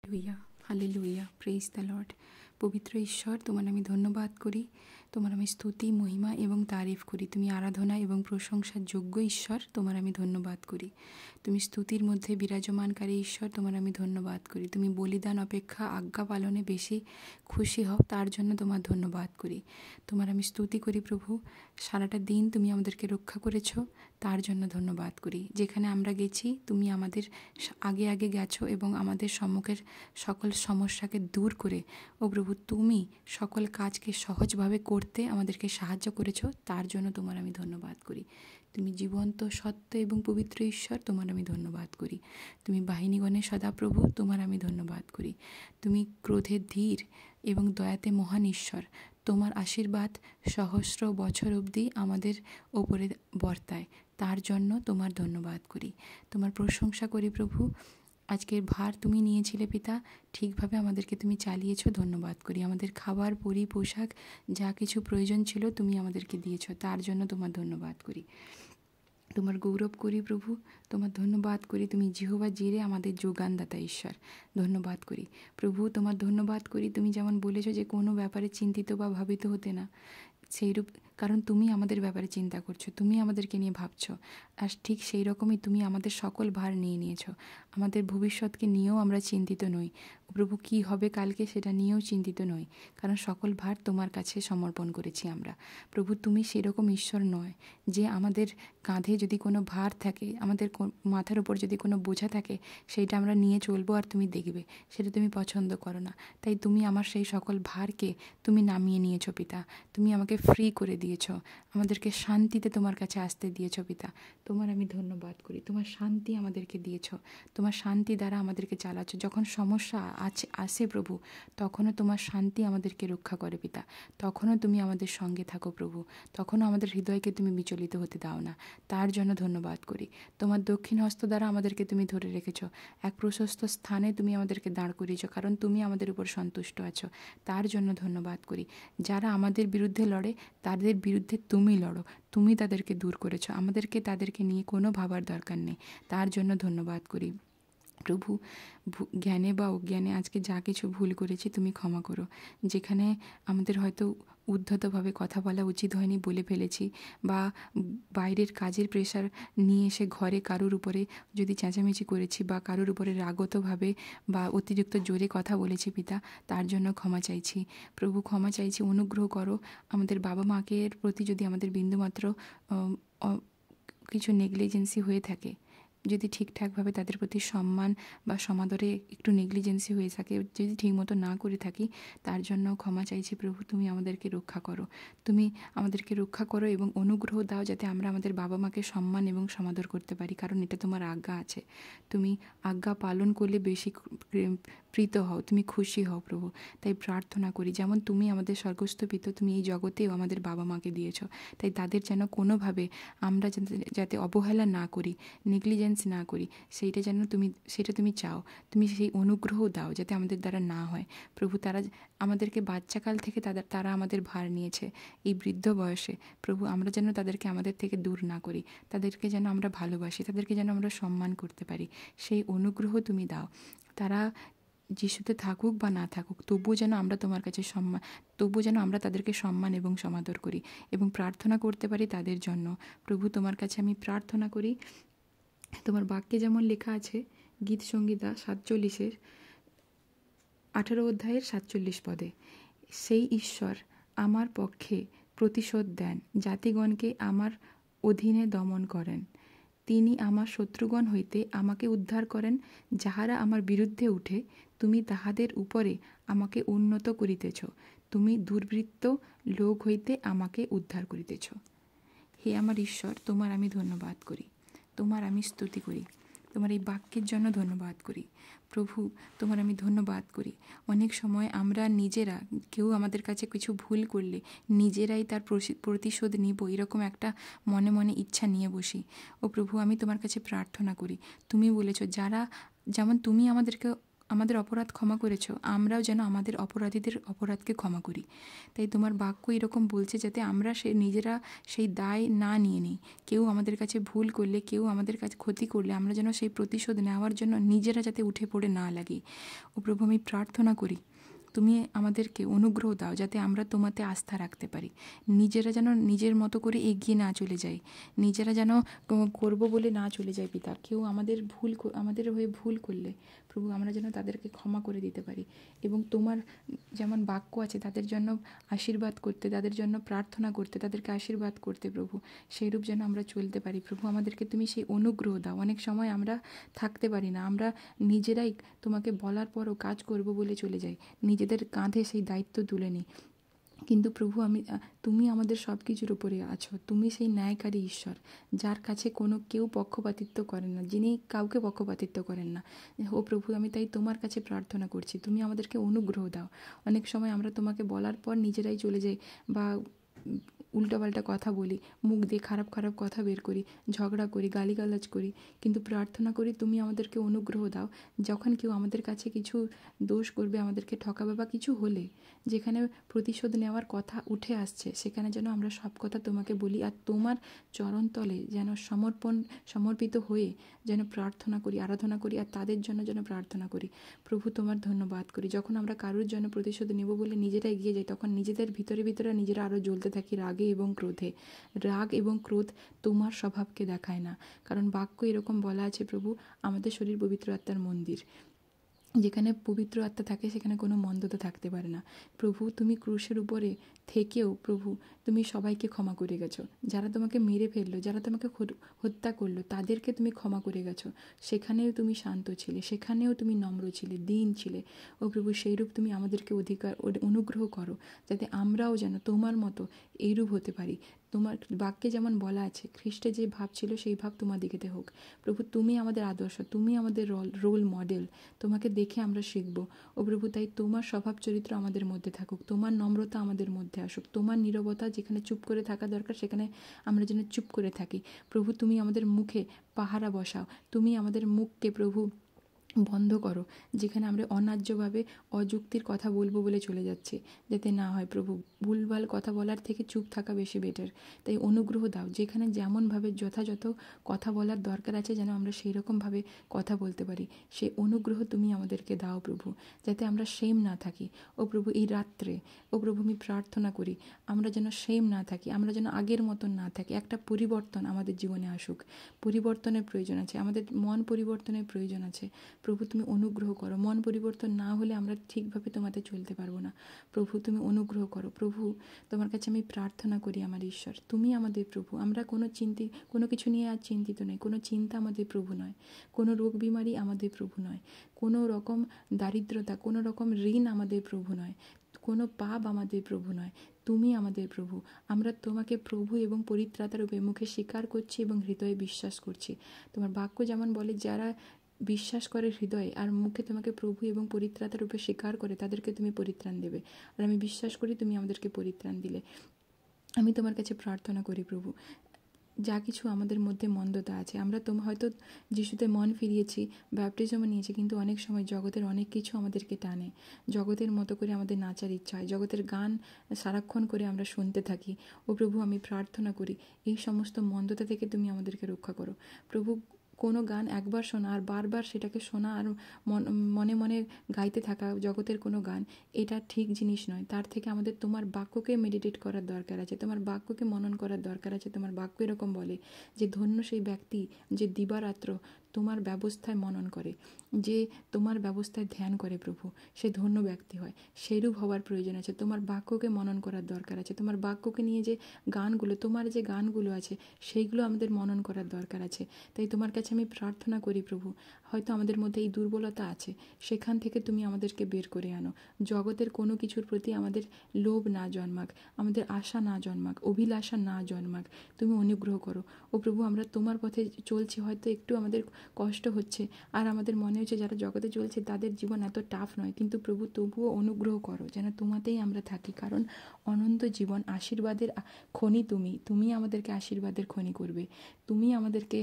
Hallelujah, hallelujah, praise the Lord. পবিত্র ঈশ্বর, তোমার আমি ধন্যবাদ করি, তোমার আমি স্তুতি, মহিমা এবং তারিফ করি। তুমি আরাধনা এবং প্রশংসার যোগ্য ঈশ্বর, তোমার আমি ধন্যবাদ করি। তুমি স্তুতির মধ্যে বিরাজমানকারী ঈশ্বর, তোমার আমি ধন্যবাদ করি। তুমি বলিদান অপেক্ষা আজ্ঞা পালনে বেশি খুশি হও, তার জন্য তোমার ধন্যবাদ করি। তোমার আমি স্তুতি করি প্রভু, সারাটা দিন তুমি আমাদেরকে রক্ষা করেছো, তার জন্য ধন্যবাদ করি। যেখানে আমরা গেছি তুমি আমাদের আগে আগে গেছো এবং আমাদের সম্মুখের সকল সমস্যাকে দূর করে ও প্রভু তুমি সকল কাজকে সহজভাবে করতে আমাদেরকে সাহায্য করেছো, তার জন্য তোমার আমি ধন্যবাদ করি। তুমি জীবন্ত, সত্য এবং পবিত্র ঈশ্বর, তোমার আমি ধন্যবাদ করি। তুমি বাহিনীগণের সদাপ্রভু, তোমার আমি ধন্যবাদ করি। তুমি ক্রোধে ধীর এবং দয়াতে মহান ঈশ্বর, তোমার আশীর্বাদ সহস্র বছর অবধি আমাদের ওপরে বর্তায়, তার জন্য তোমার ধন্যবাদ করি। তোমার প্রশংসা করি প্রভু। আজকের ভার তুমি নিয়েছিলে পিতা, ঠিকভাবে আমাদেরকে তুমি চালিয়েছো, ধন্যবাদ করি। আমাদের খাবার, পরি, পোশাক যা কিছু প্রয়োজন ছিল তুমি আমাদেরকে দিয়েছো, তার জন্য তোমার ধন্যবাদ করি। তোমার গৌরব করি প্রভু, তোমার ধন্যবাদ করি। তুমি জিহোবা জিরে, আমাদের যোগানদাতা ঈশ্বর, ধন্যবাদ করি প্রভু। তোমার ধন্যবাদ করি, তুমি যেমন বলেছো যে কোনো ব্যাপারে চিন্তিত বা ভাবিত হতে না, সেইরূপ, কারণ তুমি আমাদের ব্যাপারে চিন্তা করছো, তুমি আমাদেরকে নিয়ে ভাবছো। আর ঠিক সেই রকমই তুমি আমাদের সকল ভার নিয়ে নিয়েছো। আমাদের ভবিষ্যৎকে নিয়েও আমরা চিন্তিত নই প্রভু, কি হবে কালকে সেটা নিয়েও চিন্তিত নই, কারণ সকল ভার তোমার কাছে সমর্পণ করেছি আমরা। প্রভু তুমি সেরকম ঈশ্বর নয় যে আমাদের কাঁধে যদি কোনো ভার থাকে, আমাদের মাথার উপর যদি কোনো বোঝা থাকে, সেইটা আমরা নিয়ে চলবো আর তুমি দেখবে, সেটা তুমি পছন্দ করো না। তাই তুমি আমার সেই সকল ভারকে তুমি নামিয়ে নিয়েছো পিতা। তুমি আমাকে ফ্রি করে দিয়েছো, আমাদেরকে শান্তিতে তোমার কাছে আসতে দিয়েছো পিতা। তোমার আমি ধন্যবাদ করি। তোমার শান্তি আমাদেরকে দিয়েছো, তোমার শান্তি দ্বারা আমাদেরকে চালাচ্ছ। যখন সমস্যা আসে প্রভু, তখনও তোমার শান্তি আমাদেরকে রক্ষা করে পিতা। তখনও তুমি আমাদের সঙ্গে থাকো প্রভু, তখনও আমাদের হৃদয়কে তুমি বিচলিত হতে দাও না, তার জন্য ধন্যবাদ করি। তোমার দক্ষিণ হস্ত দ্বারা আমাদেরকে তুমি ধরে রেখেছো, এক প্রশস্ত স্থানে তুমি আমাদেরকে দাঁড় করিয়েছো, কারণ তুমি আমাদের উপর সন্তুষ্ট আছো, তার জন্য ধন্যবাদ করি। যারা আমাদের বিরুদ্ধে লড়ে, তাদের বিরুদ্ধে তুমি লড়ো, তুমি তাদেরকে দূর করেছো, আমাদেরকে তাদেরকে নিয়ে কোনো ভাবার দরকার নেই, তার জন্য ধন্যবাদ করি প্রভু। জ্ঞানে বা অজ্ঞানে আজকে যা কিছু ভুল করেছি তুমি ক্ষমা করো। যেখানে আমাদের হয়তো উদ্ধতভাবে কথা বলা উচিত হয়নি বলে ফেলেছি, বা বাইরের কাজের প্রেশার নিয়ে এসে ঘরে কারোর উপরে যদি চেঁচামেচি করেছি, বা কারোর উপরে রাগতভাবে বা অতিরিক্ত জোরে কথা বলেছি পিতা, তার জন্য ক্ষমা চাইছি প্রভু। ক্ষমা চাইছি, অনুগ্রহ করো। আমাদের বাবা মাকে প্রতি যদি আমাদের বিন্দুমাত্র কিছু নেগলিজেন্সি হয়ে থাকে, যদি ঠিকঠাকভাবে তাদের প্রতি সম্মান বা সমাদরে একটু নেগলিজেন্সি হয়ে থাকে, যদি ঠিকমতো না করে থাকি, তার জন্য ক্ষমা চাইছি প্রভু। তুমি আমাদেরকে রক্ষা করো, তুমি আমাদেরকে রক্ষা করো এবং অনুগ্রহ দাও যাতে আমরা আমাদের বাবা মাকে সম্মান এবং সমাদর করতে পারি, কারণ এটা তোমার আজ্ঞা আছে। তুমি আজ্ঞা পালন করলে বেশি প্রীত হও, তুমি খুশি হও প্রভু। তাই প্রার্থনা করি, যেমন তুমি আমাদের স্বর্গস্থ পিতা, তুমি এই জগতেও আমাদের বাবা মাকে দিয়েছো, তাই তাদের যেন কোনোভাবে আমরা যাতে অবহেলা না করি, নেগলিজেন্স না করি, সেটা তুমি চাও। তুমি সেই অনুগ্রহ দাও যাতে আমাদের দ্বারা না হয় প্রভু। তারা আমাদেরকে বাচ্চাকাল থেকে তারা আমাদের ভার নিয়েছে এই বৃদ্ধ বয়সে প্রভু, আমরা যেন তাদেরকে আমাদের থেকে দূর না করি, তাদেরকে যেন আমরা ভালোবাসি, তাদেরকে যেন আমরা সম্মান করতে পারি, সেই অনুগ্রহ তুমি দাও। তারা যিশুতে থাকুক বা না থাকুক, তবুও যেন আমরা তোমার কাছে তবুও যেন আমরা তাদেরকে সম্মান এবং সমাদর করি এবং প্রার্থনা করতে পারি তাদের জন্য প্রভু। তোমার কাছে আমি প্রার্থনা করি, তোমার বাক্যে যেমন লেখা আছে গীত সংহিতা 18 অধ্যায়ের 47 পদে, সেই ঈশ্বর আমার পক্ষে প্রতিশোধ দেন, জাতিগণকে আমার অধীনে দমন করেন। তিনি আমার শত্রুগণ হইতে আমাকে উদ্ধার করেন, যাহারা আমার বিরুদ্ধে উঠে, তুমি তাহাদের উপরে আমাকে উন্নত করিতেছ, তুমি দুর্বৃত্ত লোক হইতে আমাকে উদ্ধার করিতেছ। হে আমার ঈশ্বর, তোমার আমি ধন্যবাদ করি, তোমার আমি স্তুতি করি, তোমার এই বাক্যের জন্য ধন্যবাদ করি প্রভু। তোমার আমি ধন্যবাদ করি। অনেক সময় আমরা নিজেরা, কেউ আমাদের কাছে কিছু ভুল করলে নিজেরাই তার প্রতিশোধ নিব, এরকম একটা মনে মনে ইচ্ছা নিয়ে বসি। ও প্রভু, আমি তোমার কাছে প্রার্থনা করি, তুমি বলেছো যেমন তুমি আমাদেরকে আমাদের অপরাধ ক্ষমা করেছ, আমরাও যেন আমাদের অপরাধীদের অপরাধকে ক্ষমা করি। তাই তোমার বাক্য এরকম বলছে যাতে আমরা নিজেরা সেই দায় না নিয়ে নিই। কেউ আমাদের কাছে ভুল করলে, কেউ আমাদের কাছে ক্ষতি করলে আমরা যেন সেই প্রতিশোধ নেওয়ার জন্য নিজেরা যাতে উঠে পড়ে না লাগি। ও প্রভু, আমি প্রার্থনা করি তুমি আমাদেরকে অনুগ্রহ দাও যাতে আমরা তোমাতে আস্থা রাখতে পারি। নিজেরা যেন নিজের মতো করে এগিয়ে না চলে যাই, নিজেরা যেন করব বলে না চলে যায় পিতা। কেউ আমাদের হয়ে ভুল করলে প্রভু আমরা যেন তাদেরকে ক্ষমা করে দিতে পারি এবং তোমার যেমন বাক্য আছে তাদের জন্য আশীর্বাদ করতে, তাদের জন্য প্রার্থনা করতে, তাদেরকে আশীর্বাদ করতে প্রভু, সেইরূপ যেন আমরা চলতে পারি। প্রভু আমাদেরকে তুমি সেই অনুগ্রহ দাও। অনেক সময় আমরা থাকতে পারি না, আমরা নিজেরাই তোমাকে বলার পরও কাজ করব বলে চলে যাই, নিজেদের কাঁধে সেই দায়িত্ব তুলে নিই। কিন্তু প্রভু তুমি আমাদের সব কিছুর উপরে আছো। তুমি সেই ন্যায়কারী ঈশ্বর, যার কাছে কেউ পক্ষপাতিত্ব করেন না, যিনি কাউকে পক্ষপাতিত্ব করেন না। ও প্রভু, আমি তাই তোমার কাছে প্রার্থনা করছি তুমি আমাদেরকে অনুগ্রহ দাও। অনেক সময় আমরা তোমাকে বলার পর নিজেরাই চলে যাই বা উল্টোপাল্টা কথা বলি, মুখ দিয়ে খারাপ খারাপ কথা বের করি, ঝগড়া করি, গালিগালাজ করি। কিন্তু প্রার্থনা করি তুমি আমাদেরকে অনুগ্রহ দাও, যখন কেউ আমাদের কাছে কিছু দোষ করবে, আমাদেরকে ঠকাবে বা কিছু হলে যেখানে প্রতিশোধ নেওয়ার কথা উঠে আসছে, সেখানে যেন আমরা সব কথা তোমাকে বলি আর তোমার চরণতলে যেন সমর্পিত হয়ে যেন প্রার্থনা করি, আরাধনা করি আর তাদের জন্য যেন প্রার্থনা করি। প্রভু তোমার ধন্যবাদ করি। যখন আমরা কারোর জন্য প্রতিশোধ নেব বলে নিজেরা এগিয়ে যাই, তখন নিজেদের ভিতরে নিজেরা আরও জ্বলতে থাকি রাগে এবং ক্রোধে। রাগ এবং ক্রোধ তোমার স্বভাবকে দেখায় না, কারণ বাক্য এরকম বলা আছে প্রভু, আমাদের শরীর পবিত্র আত্মার মন্দির, যেখানে পবিত্র আত্মা থাকে সেখানে কোনো মন্দতা থাকতে পারে না। প্রভু তুমি ক্রুশের উপরে থেকেও প্রভু তুমি সবাইকে ক্ষমা করে গেছো। যারা তোমাকে মেরে ফেললো, যারা তোমাকে হত্যা করলো, তাদেরকে তুমি ক্ষমা করে গেছো। সেখানেও তুমি শান্ত ছিলে, সেখানেও তুমি নম্র ছিলে, দীন ছিলে। ও প্রভু, সেইরূপ তুমি আমাদেরকে অনুগ্রহ করো যাতে আমরাও যেন তোমার মতো এইরূপ হতে পারি। তোমার বাক্যে যেমন বলা আছে, খ্রিস্টে যে ভাব ছিল সেই ভাব তোমার দিকেতে হোক। প্রভু তুমি আমাদের আদর্শ, তুমি আমাদের রোল মডেল, তোমাকে দেখে আমরা শিখব। ও প্রভু, তাই তোমার স্বভাব চরিত্র আমাদের মধ্যে থাকুক, তোমার নম্রতা আমাদের মধ্যে আসুক, তোমার নীরবতা, যেখানে চুপ করে থাকা দরকার সেখানে আমরা যেন চুপ করে থাকি। প্রভু তুমি আমাদের মুখে পাহারা বসাও, তুমি আমাদের মুখকে প্রভু বন্ধ করো, যেখানে আমরা অন্যায্যভাবে অযুক্তির কথা বলবো বলে চলে যাচ্ছে যাতে না হয়। প্রভু ভুলভাল কথা বলার থেকে চুপ থাকা বেশি বেটার। তাই অনুগ্রহ দাও, যেখানে যেমনভাবে যথাযথ কথা বলার দরকার আছে যেন আমরা সেই রকমভাবে কথা বলতে পারি। সেই অনুগ্রহ তুমি আমাদেরকে দাও প্রভু, যাতে আমরা সেম না থাকি। ও প্রভু এই রাত্রে ও প্রভু আমি প্রার্থনা করি আমরা যেন সেম না থাকি, আমরা যেন আগের মতন না থাকি। একটা পরিবর্তন আমাদের জীবনে আসুক, পরিবর্তনের প্রয়োজন আছে, আমাদের মন পরিবর্তনের প্রয়োজন আছে। প্রভু তুমি অনুগ্রহ করো, মন পরিবর্তন না হলে আমরা ঠিকভাবে তোমাদের চলতে পারবো না। প্রভু তুমি অনুগ্রহ করো। প্রভু তোমার কাছে আমি প্রার্থনা করি আমার ঈশ্বর, তুমি আমাদের প্রভু। আমরা কোনো কিছু নিয়ে আর চিন্তিত নই, কোনো চিন্তা আমাদের প্রভু নয়, কোনো রোগ বিমারি আমাদের প্রভু নয়, কোনো রকম দারিদ্রতা, কোনো রকম ঋণ আমাদের প্রভু নয়, কোনো পাপ আমাদের প্রভু নয়, তুমি আমাদের প্রভু। আমরা তোমাকে প্রভু এবং পরিত্রাতা রূপে মুখে স্বীকার করছি এবং হৃদয়ে বিশ্বাস করছি। তোমার বাক্য যেমন বলে, যারা বিশ্বাস করে হৃদয়ে আর মুখে তোমাকে প্রভু এবং পরিত্রাতা রূপে স্বীকার করে, তাদেরকে তুমি পরিত্রাণ দেবে। আর আমি বিশ্বাস করি তুমি আমাদেরকে পরিত্রাণ দিলে। আমি তোমার কাছে প্রার্থনা করি প্রভু, যা কিছু আমাদের মধ্যে মন্দতা আছে, আমরা হয়তো যিশুতে মন ফিরিয়েছি, ব্যাপটিজমও নিয়েছি, কিন্তু অনেক সময় জগতের অনেক কিছু আমাদেরকে টানে, জগতের মতো করে আমাদের নাচার ইচ্ছা হয়, জগতের গান সারাক্ষণ করে আমরা শুনতে থাকি। ও প্রভু আমি প্রার্থনা করি এই সমস্ত মন্দতা থেকে তুমি আমাদেরকে রক্ষা করো। প্রভু কোনো গান একবার শোনা আর বারবার সেটাকে শোনা আর মনে মনে গাইতে থাকা জগতের কোনো গান, এটা ঠিক জিনিস নয়। তার থেকে আমাদের তোমার বাক্যকে মেডিটেট করার দরকার আছে, তোমার বাক্যকে মনন করার দরকার আছে। তোমার বাক্য এরকম বলে যে ধন্য সেই ব্যক্তি যে দিবারাত্র তোমার ব্যবস্থায় মনন করে, যে তোমার ব্যবস্থায় ধ্যান করে প্রভু, সে ধন্য ব্যক্তি হয়। সেইরূপ হওয়ার প্রয়োজন আছে, তোমার বাক্যকে মনন করার দরকার আছে, তোমার বাক্যকে নিয়ে যে গানগুলো, তোমার যে গানগুলো আছে সেইগুলো আমাদের মনন করার দরকার আছে। তাই তোমার কাছে আমি প্রার্থনা করি প্রভু, হয়তো আমাদের মধ্যে এই দুর্বলতা আছে, সেখান থেকে তুমি আমাদেরকে বের করে আনো। জগতের কোনো কিছুর প্রতি আমাদের লোভ না জন্মাক, আমাদের আশা না জন্মাক, অভিলাষা না জন্মাক, তুমি অনুগ্রহ করো। ও প্রভু আমরা তোমার পথে চলছি, হয়তো একটু আমাদের কষ্ট হচ্ছে আর আমাদের মনে হচ্ছে যারা জগতে চলছে তাদের জীবন এত টাফ নয়, কিন্তু প্রভু তবুও অনুগ্রহ করো যেন তোমাতেই আমরা থাকি, কারণ অনন্ত জীবন আশীর্বাদের খনি, তুমি আমাদেরকে আশীর্বাদের খনি করবে, তুমি আমাদেরকে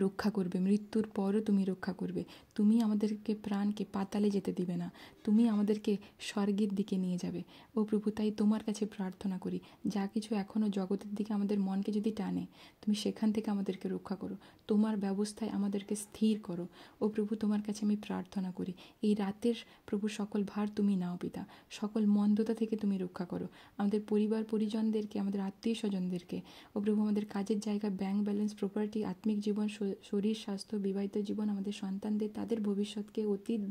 রক্ষা করবে, মৃত্যুর পরও তুমি রক্ষা করবে। তুমি আমাদেরকে প্রাণকে পাতালে যেতে দিবে না, তুমি আমাদেরকে স্বর্গের দিকে নিয়ে যাবে। ও প্রভু, তাই তোমার কাছে প্রার্থনা করি, যা কিছু এখনও জগতের দিকে আমাদের মনকে যদি টানে, তুমি সেখান থেকে আমাদেরকে রক্ষা করো, তোমার ব্যবস্থায় আমাদেরকে স্থির করো। ও প্রভু, তোমার কাছে আমি প্রার্থনা করি, এই রাতের প্রভু সকল ভার তুমি নাও পিতা, সকল মন্দতা থেকে তুমি রক্ষা করো আমাদের পরিবার পরিজনদেরকে, আমাদের আত্মীয় স্বজনদেরকে। ও প্রভু, আমাদের কাজের জায়গা, ব্যাংক ব্যালেন্স, প্রপার্টি, আত্মিক জীবন, শরীর স্বাস্থ্য, বিবাহিত জীবন, আমাদের সন্তানদের, তাদের ভবিষ্যৎকে, অতীত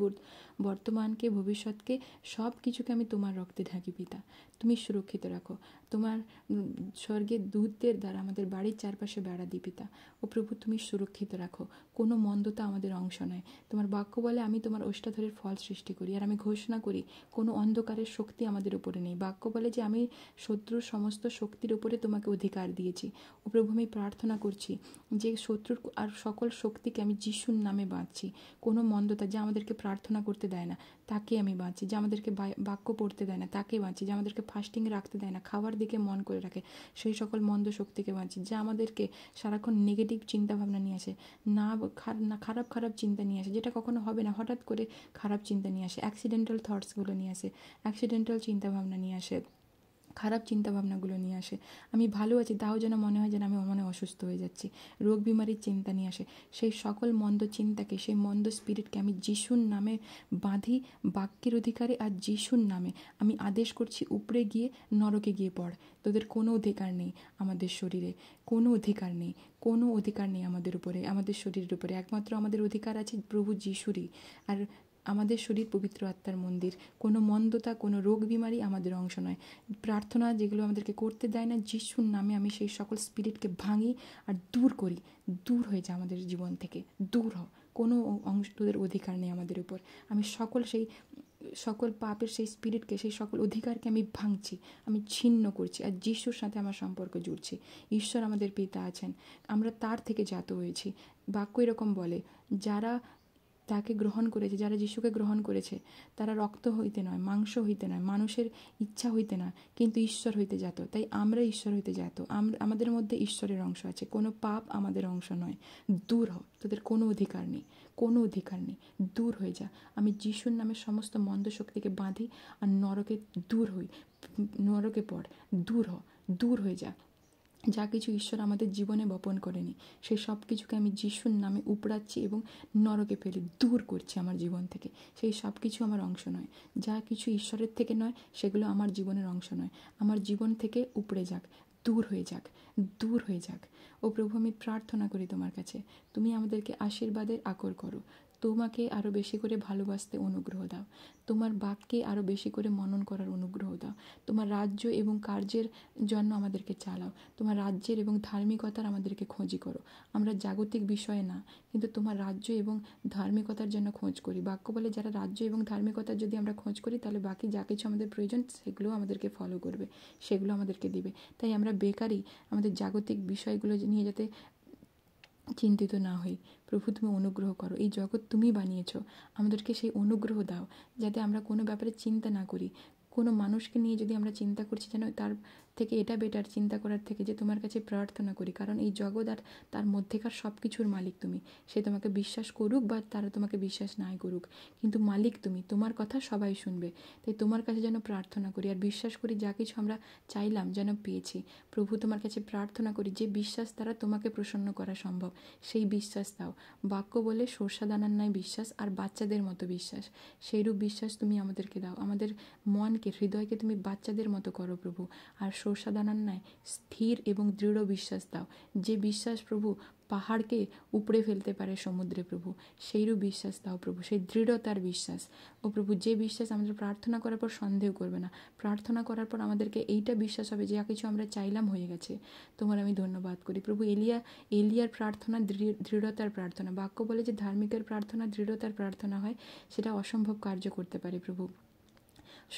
বর্তমানকে, ভবিষ্যৎকে, সব কিছুকে আমি তোমার রক্তে ঢাকি পিতা। তুমি সুরক্ষিত রাখো, তোমার স্বর্গের দূতদের দ্বারা আমাদের বাড়ির চারপাশে বেড়া দিই পিতা। ও প্রভু, তুমি সুরক্ষিত রাখো, কোনো মন্দতা আমাদের অংশ নয়। তোমার বাক্য বলে, আমি তোমার ওষ্ঠাধরের ফল সৃষ্টি করি, আর আমি ঘোষণা করি কোনো অন্ধকারের শক্তি আমাদের উপরে নেই। বাক্য বলে যে আমি শত্রুর সমস্ত শক্তির উপরে তোমাকে অধিকার দিয়েছি। ও প্রভু, আমি প্রার্থনা করছি যে শত্রুর আর সকল শক্তিকে আমি যিশুর নামে বাঁধছি। কোনো মন্দতা যা আমাদেরকে প্রার্থনা করতে দেয় না, তাকে আমি বাঁচি। যা আমাদেরকে বাক্য পড়তে দেয় না, তাকে বাঁচি। যা আমাদেরকে ফাস্টিং রাখতে দেয় না, খাওয়ার দিকে মন করে রাখে, সেই সকল মন্দ শক্তিকে বাঁচি। যা আমাদেরকে সারাক্ষণ নেগেটিভ চিন্তাভাবনা নিয়ে আসে, না খারাপ খারাপ চিন্তা নিয়ে আসে, যেটা কখনো হবে না, হঠাৎ করে খারাপ চিন্তা নিয়ে আসে, অ্যাক্সিডেন্টাল থটসগুলো নিয়ে আসে, অ্যাক্সিডেন্টাল চিন্তাভাবনা নিয়ে আসে, খারাপ চিন্তাভাবনাগুলো নিয়ে আসে। আমি ভালো আছি তাও যেন মনে হয় যেন আমি মনে অসুস্থ হয়ে যাচ্ছি, রোগ বিমারির চিন্তা নিয়ে আসে। সেই সকল মন্দ চিন্তাকে, সেই মন্দ স্পিরিটকে আমি যিশুর নামে বাঁধি, বাক্যের অধিকারে। আর যিশুর নামে আমি আদেশ করছি, উপরে গিয়ে নরকে গিয়ে পড়। তোদের কোনো অধিকার নেই আমাদের শরীরে, কোনো অধিকার নেই, কোনো অধিকার নেই আমাদের উপরে, আমাদের শরীরের উপরে। একমাত্র আমাদের অধিকার আছে প্রভু যিশুরই। আর আমাদের শরীর পবিত্র আত্মার মন্দির। কোনো মন্দতা, কোনো রোগ বিমারি আমাদের অংশ নয়। প্রার্থনা যেগুলো আমাদেরকে করতে দেয় না, যিশুর নামে আমি সেই সকল স্পিরিটকে ভাঙি আর দূর করি। দূর হয়ে যায় আমাদের জীবন থেকে, দূর হও। কোনো অংশ, তোদের অধিকার নেই আমাদের উপর। আমি সকল পাপের সেই স্পিরিটকে, সেই সকল অধিকারকে আমি ভাঙছি, আমি ছিন্ন করছি, আর যিশুর সাথে আমার সম্পর্ক জুড়ছি। ঈশ্বর আমাদের পিতা আছেন, আমরা তার থেকে জাত হয়েছি। বাক্য এরকম বলে, যারা তাকে গ্রহণ করেছে, যারা যিশুকে গ্রহণ করেছে, তারা রক্ত হইতে নয়, মাংস হইতে নয়, মানুষের ইচ্ছা হইতে নয়, কিন্তু ঈশ্বর হইতে জাত। তাই আমরা ঈশ্বর হইতে জাত, আমাদের মধ্যে ঈশ্বরের অংশ আছে, কোনো পাপ আমাদের অংশ নয়। দূর হ, তোদের কোনো অধিকার নেই, কোনো অধিকার নেই, দূর হয়ে যা। আমি যিশুর নামে সমস্ত মন্দ শক্তিকে বাঁধি আর নরকে দূর হই, নরকে পড়, দূর হ, দূর হয়ে যা। যা কিছু ঈশ্বর আমাদের জীবনে বপন করেনি, সেই সব কিছুকে আমি যিশুর নামে উপড়াচ্ছি এবং নরকে ফেলি, দূর করছি আমার জীবন থেকে। সেই সব কিছু আমার অংশ নয়। যা কিছু ঈশ্বরের থেকে নয়, সেগুলো আমার জীবনের অংশ নয়। আমার জীবন থেকে উপড়ে যাক, দূর হয়ে যাক, দূর হয়ে যাক। ও প্রভু, আমি প্রার্থনা করি তোমার কাছে, তুমি আমাদেরকে আশীর্বাদের আকর করো, তোমাকে আরও বেশি করে ভালোবাসতে অনুগ্রহ দাও, তোমার বাক্যে আরও বেশি করে মনন করার অনুগ্রহ দাও, তোমার রাজ্য এবং কার্যের জন্য আমাদেরকে চালাও, তোমার রাজ্যের এবং ধার্মিকতার আমাদেরকে খোঁজি করো। আমরা জাগতিক বিষয়ে না, কিন্তু তোমার রাজ্য এবং ধার্মিকতার জন্য খোঁজ করি। বাক্য বলে, যারা রাজ্য এবং ধার্মিকতার যদি আমরা খোঁজ করি, তাহলে বাকি যা কিছু আমাদের প্রয়োজন সেগুলো আমাদেরকে ফলো করবে, সেগুলো আমাদেরকে দিবে। তাই আমরা বেকারই আমাদের জাগতিক বিষয়গুলো নিয়ে যাতে চিন্তিত না হই। প্রভু, তুমি অনুগ্রহ করো, এই জগৎ তুমি বানিয়েছো, আমাদেরকে সেই অনুগ্রহ দাও যাতে আমরা কোনো ব্যাপারে চিন্তা না করি। কোনো মানুষকে নিয়ে যদি আমরা চিন্তা করছি, যেন তার থেকে এটা বেটার চিন্তা করার থেকে যে তোমার কাছে প্রার্থনা করি, কারণ এই জগৎ আর তার মধ্যেকার সব কিছুর মালিক তুমি। সে তোমাকে বিশ্বাস করুক বা তারা তোমাকে বিশ্বাস নাই করুক, কিন্তু মালিক তুমি, তোমার কথা সবাই শুনবে। তাই তোমার কাছে যেন প্রার্থনা করি আর বিশ্বাস করি যা কিছু আমরা চাইলাম যেন পেয়েছি। প্রভু, তোমার কাছে প্রার্থনা করি যে বিশ্বাস দ্বারা তোমাকে প্রসন্ন করা সম্ভব, সেই বিশ্বাস দাও। বাক্য বলে, সর্ষা দানার ন্যায় বিশ্বাস আর বাচ্চাদের মতো বিশ্বাস, সেইরূপ বিশ্বাস তুমি আমাদেরকে দাও। আমাদের মনকে, হৃদয়কে তুমি বাচ্চাদের মতো করো প্রভু, আর সর্ষা দানার ন্যায় স্থির এবং দৃঢ় বিশ্বাস দাও, যে বিশ্বাস প্রভু পাহাড়কে উপড়ে ফেলতে পারে সমুদ্রে। প্রভু, সেইরূপ বিশ্বাস দাও প্রভু, সেই দৃঢ়তার বিশ্বাস। ও প্রভু, যে বিশ্বাস আমাদের প্রার্থনা করার পর সন্দেহ করবে না, প্রার্থনা করার পর আমাদেরকে এইটা বিশ্বাস হবে যে যা কিছু আমরা চাইলাম হয়ে গেছে। তোমার আমি ধন্যবাদ করি প্রভু। এলিয়ার প্রার্থনা দৃঢ়তার প্রার্থনা। বাক্য বলে যে ধার্মিকের প্রার্থনা দৃঢ়তার প্রার্থনা হয়, সেটা অসম্ভব কার্য করতে পারে প্রভু।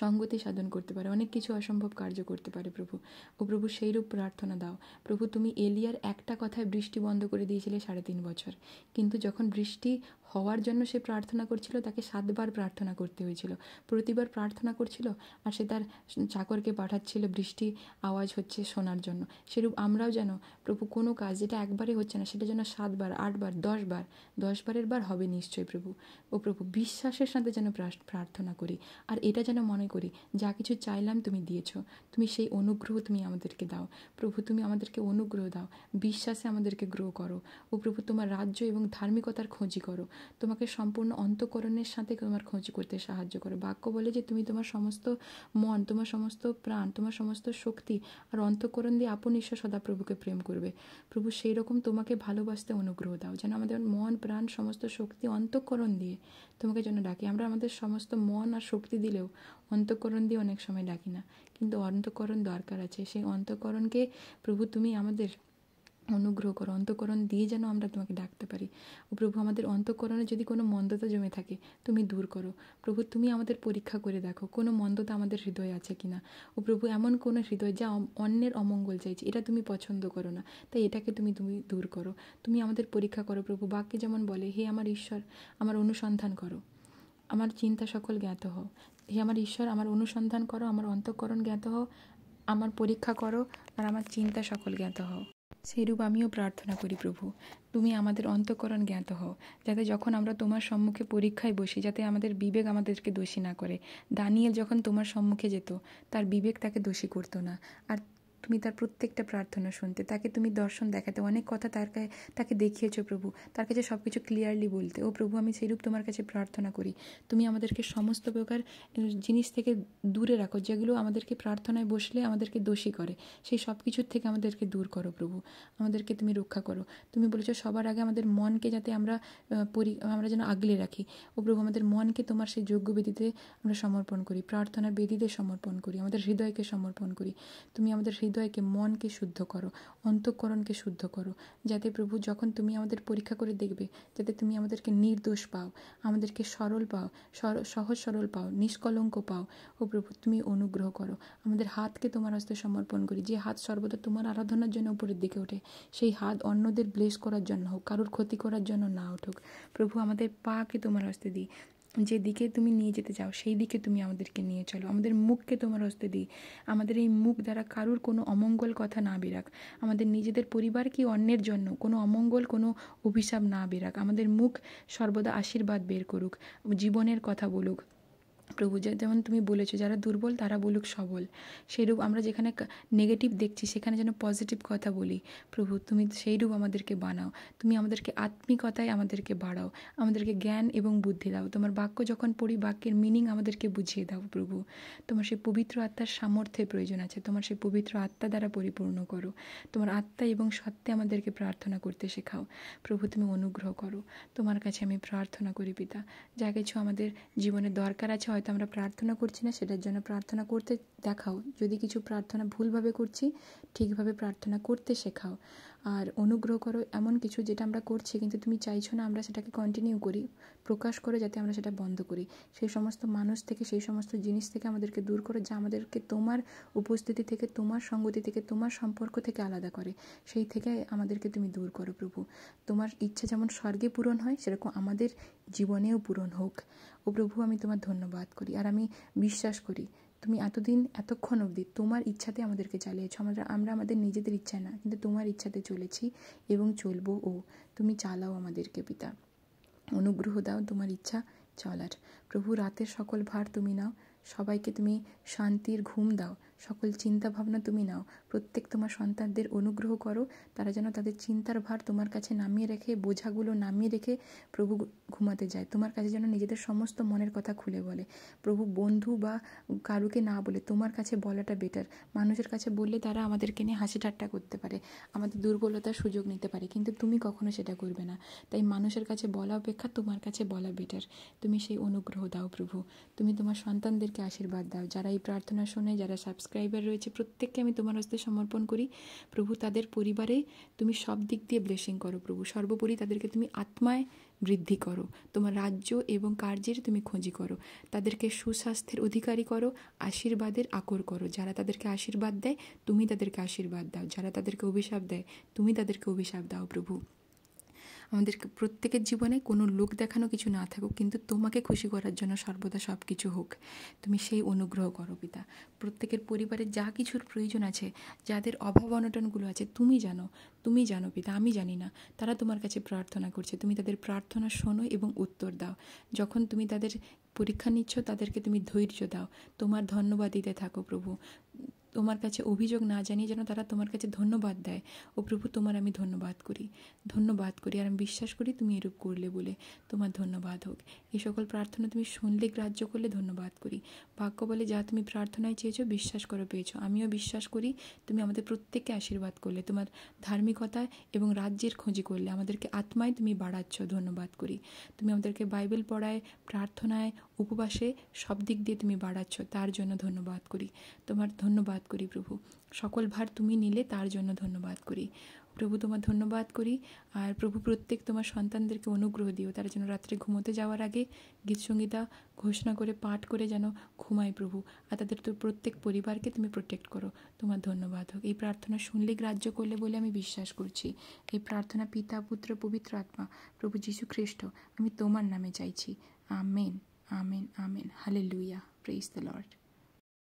সঙ্গতি সাধন করতে পারে, অনেক কিছু অসম্ভব কার্য করতে পারে প্রভু। ও প্রভু সেইরূপ প্রার্থনা দাও প্রভু। তুমি এলিয়ার একটা কথায় বৃষ্টি বন্ধ করে দিয়েছিলে 3.5 বছর, কিন্তু যখন বৃষ্টি হওয়ার জন্য সে প্রার্থনা করছিল তাকে 7 বার প্রার্থনা করতে হয়েছিল। প্রতিবার প্রার্থনা করছিল আর সে তার চাকরকে পাঠাচ্ছিল বৃষ্টি আওয়াজ হচ্ছে শোনার জন্য। সেরূপ আমরাও যেন প্রভু কোনো কাজ যেটা একবারে হচ্ছে না সেটা যেন 7 বার, 8 বার, 10 বার, 10 বারের বার হবে নিশ্চয়ই প্রভু। ও প্রভু বিশ্বাসের সাথে যেন প্রার্থনা করি, আর এটা যেন মনে করি যা কিছু চাইলাম তুমি দিয়েছো। তুমি সেই অনুগ্রহ তুমি আমাদেরকে দাও প্রভু। তুমি আমাদেরকে অনুগ্রহ দাও, বিশ্বাসে আমাদেরকে গ্রো করো। ও প্রভু তোমার রাজ্য এবং ধার্মিকতার খোঁজি করো। তোমাকে সম্পূর্ণ অন্তঃকরণের সাথে তোমার খোঁজ করতে সাহায্য করো। বাক্য বলে যে তুমি তোমার সমস্ত মন, তোমার সমস্ত প্রাণ, তোমার সমস্ত শক্তি আর অন্তঃকরণ দিয়ে আপন ঈশ্বর সদাপ্রভুকে প্রেম করবে। প্রভু সেই রকম তোমাকে ভালোবাসতে অনুগ্রহ দাও, যেন আমাদের মন, প্রাণ, সমস্ত শক্তি অন্তঃকরণ দিয়ে তোমাকে যেন ডাকি। আমরা আমাদের সমস্ত মন আর শক্তি দিলেও অন্তঃকরণ দিয়ে অনেক সময় ডাকি না, কিন্তু অন্তঃকরণ দরকার আছে। সেই অন্তঃকরণকে প্রভু তুমি আমাদের অনুগ্রহ করো, অন্তঃকরণ দিয়ে যেন আমরা তোমাকে ডাকতে পারি। ও প্রভু আমাদের অন্তঃকরণে যদি কোনো মন্দতা জমে থাকে তুমি দূর করো প্রভু। তুমি আমাদের পরীক্ষা করে দেখো কোনো মন্দতা আমাদের হৃদয়ে আছে কিনা। ও প্রভু এমন কোনো হৃদয় যা অন্যের অমঙ্গল চাইছে, এটা তুমি পছন্দ করো না, তাই এটাকে তুমি দূর করো। তুমি আমাদের পরীক্ষা করো প্রভু। বাক্যে যেমন বলে, হে আমার ঈশ্বর আমার অনুসন্ধান করো, আমার চিন্তা সকল জ্ঞাত হও। হে আমার ঈশ্বর আমার অনুসন্ধান করো, আমার অন্তঃকরণ জ্ঞাত হও, আমার পরীক্ষা করো আর আমার চিন্তা সকল জ্ঞাত হও। সেইরূপ আমিও প্রার্থনা করি প্রভু, তুমি আমাদের অন্তঃকরণ জ্ঞাত হও, যাতে যখন আমরা তোমার সম্মুখে পরীক্ষায় বসি যাতে আমাদের বিবেক আমাদেরকে দোষী না করে। দানিয়েল যখন তোমার সম্মুখে যেত তার বিবেক তাকে দোষী করতো না, আর তুমি তার প্রত্যেকটা প্রার্থনা শুনতে, তাকে তুমি দর্শন দেখাতে, অনেক কথা তাকে দেখিয়েছো প্রভু, তার কাছে সব কিছু ক্লিয়ারলি বলতে। ও প্রভু আমি সেইরূপ তোমার কাছে প্রার্থনা করি, তুমি আমাদেরকে সমস্ত প্রকার জিনিস থেকে দূরে রাখো যেগুলো আমাদেরকে প্রার্থনায় বসলে আমাদেরকে দোষী করে। সেই সব কিছুর থেকে আমাদেরকে দূর করো প্রভু, আমাদেরকে তুমি রক্ষা করো। তুমি বলেছো সবার আগে আমাদের মনকে যাতে আমরা যেন আগলে রাখি। ও প্রভু আমাদের মনকে তোমার সেই যোগ্য বেদিতে আমরা সমর্পণ করি, প্রার্থনার বেদিতে সমর্পণ করি, আমাদের হৃদয়কে সমর্পণ করি। তুমি আমাদের হৃদয়কে, মনকে শুদ্ধ করো, অন্তঃকরণকে শুদ্ধ করো, যাতে প্রভু যখন তুমি আমাদের পরীক্ষা করে দেখবে যাতে তুমি আমাদেরকে নির্দোষ পাও, আমাদেরকে সরল পাও, সহজ সরল পাও, নিষ্কলঙ্ক পাও। ও প্রভু তুমি অনুগ্রহ করো। আমাদের হাতকে তোমার হস্তে সমর্পণ করি, যে হাত সর্বদা তোমার আরাধনার জন্য উপরের দিকে ওঠে, সেই হাত অন্যদের ব্লেস করার জন্য হোক, কারোর ক্ষতি করার জন্য না উঠুক। প্রভু আমাদের পাকে তোমার হস্তে দিই, যে দিকে তুমি নিয়ে যেতে চাও সেই দিকে তুমি আমাদেরকে নিয়ে চলো। আমাদের মুখকে তোমার হস্তে দিই, আমাদের এই মুখ দ্বারা কারুর কোনো অমঙ্গল কথা না বেরাক, আমাদের নিজেদের পরিবার কি অন্যের জন্য কোনো অমঙ্গল, কোনো অভিশাপ না বেরাক। আমাদের মুখ সর্বদা আশীর্বাদ বের করুক, জীবনের কথা বলুক প্রভু। যেমন তুমি বলেছো যারা দুর্বল তারা বলুক সবল, সেইরূপ আমরা যেখানে নেগেটিভ দেখছি সেখানে যেন পজিটিভ কথা বলি প্রভু। তুমি সেইরূপ আমাদেরকে বানাও, তুমি আমাদেরকে আত্মিকতায় আমাদেরকে বাড়াও, আমাদেরকে জ্ঞান এবং বুদ্ধি দাও। তোমার বাক্য যখন পড়ি বাক্যের মিনিং আমাদেরকে বুঝিয়ে দাও প্রভু। তোমার সেই পবিত্র আত্মার সামর্থ্যের প্রয়োজন আছে, তোমার সেই পবিত্র আত্মা দ্বারা পরিপূর্ণ করো। তোমার আত্মা এবং সত্যে আমাদেরকে প্রার্থনা করতে শেখাও প্রভু। তুমি অনুগ্রহ করো, তোমার কাছে আমি প্রার্থনা করি পিতা। যা কিছু আমাদের জীবনে দরকার আছে হয়তো আমরা প্রার্থনা করছি না, সেটার জন্য প্রার্থনা করতে দেখাও। যদি কিছু প্রার্থনা ভুলভাবে করছি ঠিকভাবে প্রার্থনা করতে শেখাও। আর অনুগ্রহ করো এমন কিছু যেটা আমরা করছি কিন্তু তুমি চাইছো না আমরা সেটাকে কন্টিনিউ করি, প্রকাশ করে যাতে আমরা সেটা বন্ধ করি। সেই সমস্ত মানুষ থেকে, সেই সমস্ত জিনিস থেকে আমাদেরকে দূর করে যা আমাদেরকে তোমার উপস্থিতি থেকে, তোমার সঙ্গতি থেকে, তোমার সম্পর্ক থেকে আলাদা করে, সেই থেকে আমাদেরকে তুমি দূর করো প্রভু। তোমার ইচ্ছা যেমন স্বর্গে পূরণ হয় সেরকম আমাদের জীবনেও পূরণ হোক। ও প্রভু আমি তোমার ধন্যবাদ করি, আর আমি বিশ্বাস করি তুমি এতক্ষণ অবধি তোমার ইচ্ছাতে আমাদেরকে চালিয়েছো। আমরা আমাদের নিজেদের ইচ্ছা না কিন্তু তোমার ইচ্ছাতে চলেছি এবং চলবো। ও তুমি চালাও আমাদেরকে পিতা, অনুগ্রহ দাও তোমার ইচ্ছা চলার। প্রভু রাতের সকল ভার তুমি নাও, সবাইকে তুমি শান্তির ঘুম দাও, সকল চিন্তা ভাবনা তুমি নাও। প্রত্যেক তোমার সন্তানদের অনুগ্রহ করো, তারা যেন তাদের চিন্তার ভার তোমার কাছে নামিয়ে রেখে, বোঝাগুলো নামিয়ে রেখে প্রভু ঘুমাতে যায়। তোমার কাছে যেন নিজেদের সমস্ত মনের কথা খুলে বলে প্রভু। বন্ধু বা কারুকে না বলে তোমার কাছে বলাটা বেটার। মানুষের কাছে বললে তারা আমাদেরকে নিয়ে হাসি ঠাট্টা করতে পারে, আমাদের দুর্বলতার সুযোগ নিতে পারে, কিন্তু তুমি কখনো সেটা করবে না। তাই মানুষের কাছে বলা অপেক্ষা তোমার কাছে বলা বেটার। তুমি সেই অনুগ্রহ দাও প্রভু। তুমি তোমার সন্তানদেরকে আশীর্বাদ দাও, যারা এই প্রার্থনা শোনে, যারা সাবস্ক্রাইব সাবস্ক্রাইবার রয়েছে প্রত্যেককে আমি তোমার হস্তে সমর্পণ করি প্রভু। তাদের পরিবারে তুমি সব দিক দিয়ে ব্লেসিং করো প্রভু। সর্বোপরি তাদেরকে তুমি আত্মায় বৃদ্ধি করো, তোমার রাজ্য এবং কার্যের তুমি খোঁজি করো। তাদেরকে সুস্বাস্থ্যের অধিকারী করো, আশীর্বাদের আকর করো। যারা তাদেরকে আশীর্বাদ দেয় তুমি তাদেরকে আশীর্বাদ দাও, যারা তাদেরকে অভিশাপ দেয় তুমি তাদেরকে অভিশাপ দাও প্রভু। আমাদের প্রত্যেকের জীবনে কোনো লোক দেখানো কিছু না থাকুক, কিন্তু তোমাকে খুশি করার জন্য সর্বদা সব কিছু হোক। তুমি সেই অনুগ্রহ করো পিতা। প্রত্যেকের পরিবারে যা কিছুর প্রয়োজন আছে, যাদের অভাব অনটনগুলো আছে তুমি জানো পিতা, আমি জানি না। তারা তোমার কাছে প্রার্থনা করছে, তুমি তাদের প্রার্থনা শোনো এবং উত্তর দাও। যখন তুমি তাদের পরীক্ষা নিচ্ছ তাদেরকে তুমি ধৈর্য দাও। তোমার ধন্যবাদ দিতে থাকো প্রভু। তোমার কাছে অভিযোগ না জানিয়ে যেন তারা তোমার কাছে ধন্যবাদ দেয়। ও প্রভু, তোমার আমি ধন্যবাদ করি আর আমি বিশ্বাস করি তুমি এরূপ করলে বলে। তোমার ধন্যবাদ হোক। এই সকল প্রার্থনা তুমি শুনলে, গ্রাহ্য করলে ধন্যবাদ করি। বাক্য বলে যা তুমি প্রার্থনায় চেয়েছো বিশ্বাস করো পেয়েছো। আমিও বিশ্বাস করি তুমি আমাদের প্রত্যেককে আশীর্বাদ করলে, তোমার ধার্মিকতায় এবং রাজ্যের খোঁজি করলে, আমাদেরকে আত্মায় তুমি বাড়াচ্ছ। ধন্যবাদ করি। তুমি আমাদেরকে বাইবেল পড়ায়, প্রার্থনায়, উপবাসে সব দিক দিয়ে তুমি বাড়াচ্ছ, তার জন্য ধন্যবাদ করি। তোমার ধন্যবাদ করি প্রভু। সকল ভার তুমি নিলে তার জন্য ধন্যবাদ করি প্রভু। তোমার ধন্যবাদ করি। আর প্রভু, প্রত্যেক তোমার সন্তানদেরকে অনুগ্রহ দিও, তারা যেন রাত্রে ঘুমোতে যাওয়ার আগে গীতসংগীতা ঘোষণা করে পাঠ করে যেন ঘুমায় প্রভু। আর তাদের তো প্রত্যেক পরিবারকে তুমি প্রোটেক্ট করো। তোমার ধন্যবাদ হোক। এই প্রার্থনা শুনলে, গ্রাহ্য করলে বলে আমি বিশ্বাস করছি। এই প্রার্থনা পিতা, পুত্র, পবিত্র আত্মা, প্রভু যীশু খ্রিস্ট, আমি তোমার নামে চাইছি। Amen, amen, amen. Hallelujah. Praise the Lord.